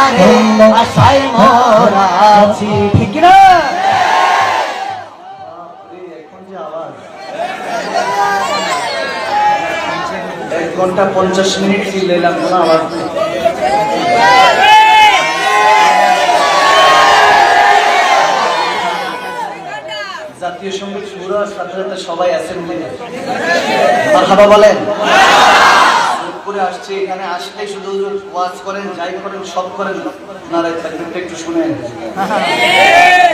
দিদারে আশায় মোরা আছি ঠিক না এখন যে আওয়াজ 1 ঘন্টা 50 মিনিট চিল্লাইলাম কোনো আওয়াজ নেই জাতীয় সঙ্গীত শুরু হওয়ার সাথে সাথে সবাই অ্যাসেম্বলি মারহাবা বলেন করে আসছে এখানে আসলে শুধু ওয়াজ করেন যাই করেন সব করেন নারায় তাকবীরটা একটু শুনেন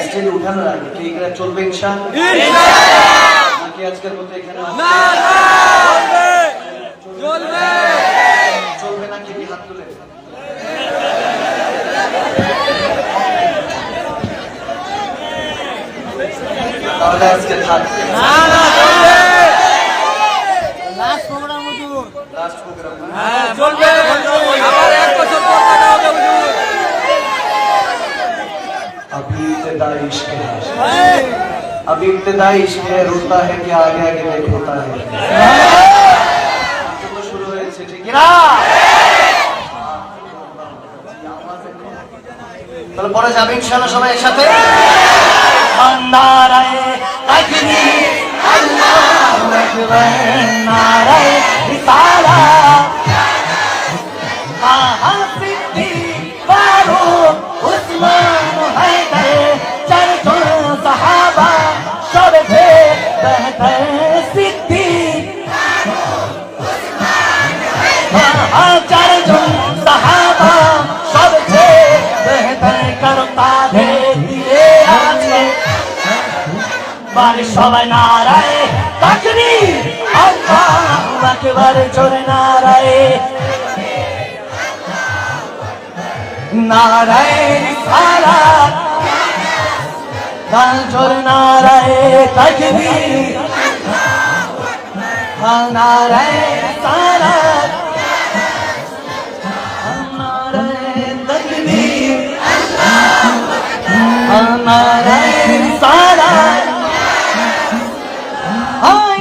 স্টেজে উঠানোর আগে কি এগুলা চলবে ইনশাআল্লাহ নাকি আজকের মতো এখানে চলবে চলবে নাকি কি হাত তুলে তাহলে আজকে থাক লাস্ট প্রোগ্রাম হুজুর লাস্ট প্রোগ্রাম হ্যাঁ চলবে আবার 1 বছর পর দেখা হবে হুজুর अभी इब्तिदा इश्क है अभी इब्तिदा इश्क है रोता है कि आगे आगे देख होता है तो शुरू হয়েছে ঠিক না তাহলে পরে যাবে ইনশাআল্লাহ সবাই একসাথে নারায়ে তাকবীর আল্লাহু আকবার নারায়ে রিসালাত সিদ্দিক ফারুক উসমান হায়দার চারজন সাহাবা সবচেয়ে বেহতর সিদ্দিক চারজন সাহাবা সবচেয়ে বেহতর করতাদের দিয়ে আছে বারে সবাই নারায়ে তাকবীর আল্লাহু আকবার জোরে নারায়ে নারায়ে রিসালাত জোরে নারায়ে তাকবীর নারায়ে রিসালাত নারায়ে তাকবীর নারায়ে রিসালাত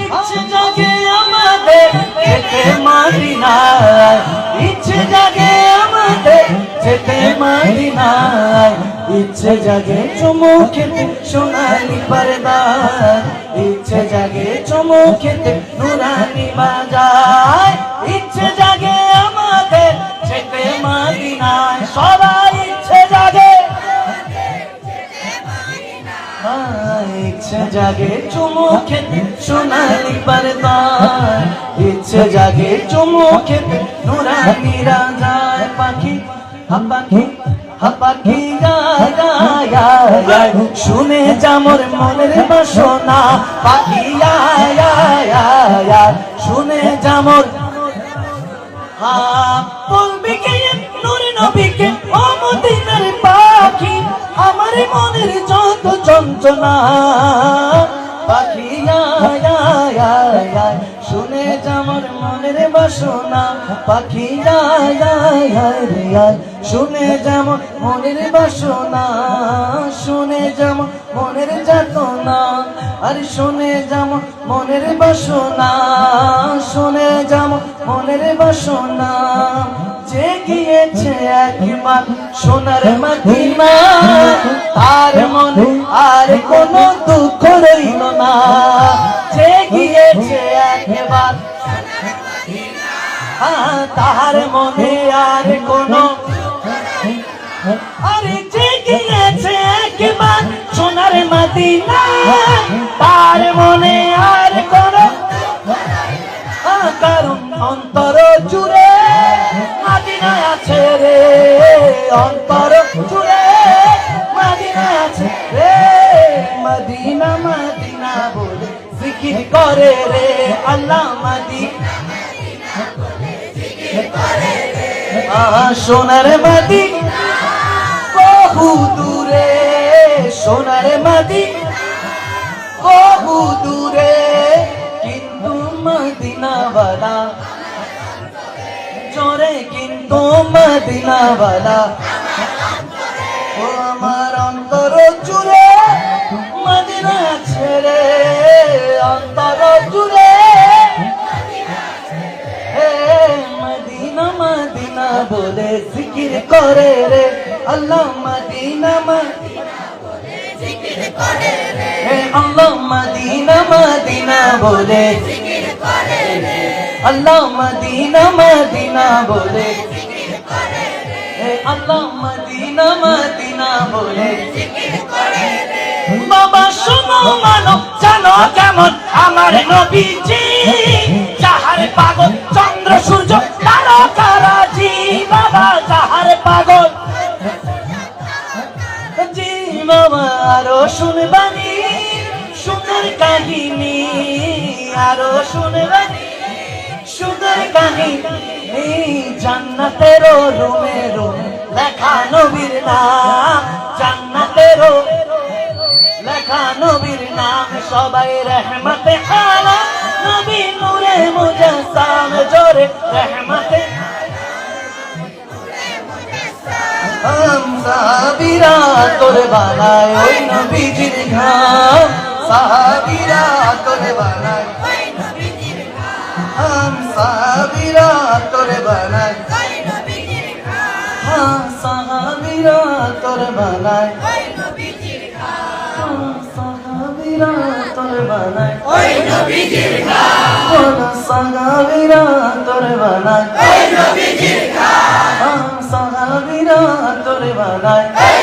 ইচ্ছে জাগে আমাদের যেতে মদিনায় ইচ্ছে জাগে আমাদের যেতে মদিনায় ইচ্ছে জাগে চুমুকেতে সোনালি পর্দায় ইচ্ছে জাগে চুমুকেতে নুরানি বাজায় ইচ্ছে জাগে আমাদের যেতে মদিনায় সবাই ইচ্ছে জাগে ইচ্ছে জাগে চুমুকেতে সোনালি পর্দায় ইচ্ছে জাগে চুমুকেতে নুরানি রাজায় পাখি পাখি পাখি গায় গায় গায় শুনে যামর মনের বাসনা পাখি আয় আয় আয় আয় শুনে যামর বলবি কে নূর নবীকে ও মদিনার পাখি আমার মনের যত যন্ত্রণা পাখি আয় আয় আয় আয় শুনে যামর মনের বাসনা পাখি আয় আয় আয় রে আয় শুনে যেমন মনের বাসনা শুনে যেমন মনের যাতনা আর শুনে যেমন মনের বাসনা শুনে যেমন মনের বাসনা যে গিয়েছে একবার সোনার মদিনা তার মনে আর কোনো দুঃখ রইল না যে গিয়েছে একবার তার মনে আর কোনো আরে যে গিয়েছে একবার সোনার মদিনা তার মনে আর কোনো কারণ অন্তর জুড়ে মদিনা আছে রে অন্তর জুড়ে মদিনা আছে রে মদিনা মদিনা বলে জিকির করে রে আল্লাহ মদিনা সোনার মদিনা বহু দূরে সোনার মদিনা বহু দূরে কিন্তু মদিনাওয়ালা জোরে কিন্তু মদিনাওয়ালা ও আমার অন্তর জুড়ে মদিনা ছেড়ে অন্তর জুড়ে মদিনা মদিনা বলে জিকির করে রে আল্লাহ মদিনা আল্লাহ মদিনা মদিনা বলে আল্লাহ মদিনা মদিনা বলে আল্লাহ মদিনা মদিনা বলে বাবা শোনো মানো জানো কেমন আমার নবীজি যাহার পাগল চন্দ্র সূর্য তারকারাজি বাবা যাহার পাগল জি বাবা আরো শুনবানি সুন্দর কাহিনী আরো শুনবানি সুন্দর কাহিনী জান্নাতের রুমে রুমে লেখা নবীর নাম জান্নাতের লেখা নবীর নাম সবাই রহমতে আলম নবী নূরে মুজাসসাম জোরে রহমতে সাহাবীরা তোরে বানায় ওই নবীজির ঘাম সাহাবীরা তোরে বানায় ওই নবীজির ঘাম সাহাবীরা তোরে বানায় ওই নবীজির ঘাম সাহাবীরা তোরে বানায় ওই নবীজির ঘাম সাহাবীরা তোরে বানায় ওই নবীজির ঘাম সাহাবীরা তোরে বানায় ওই নবীজির ঘাম সাহাবীরা তোরে বানায়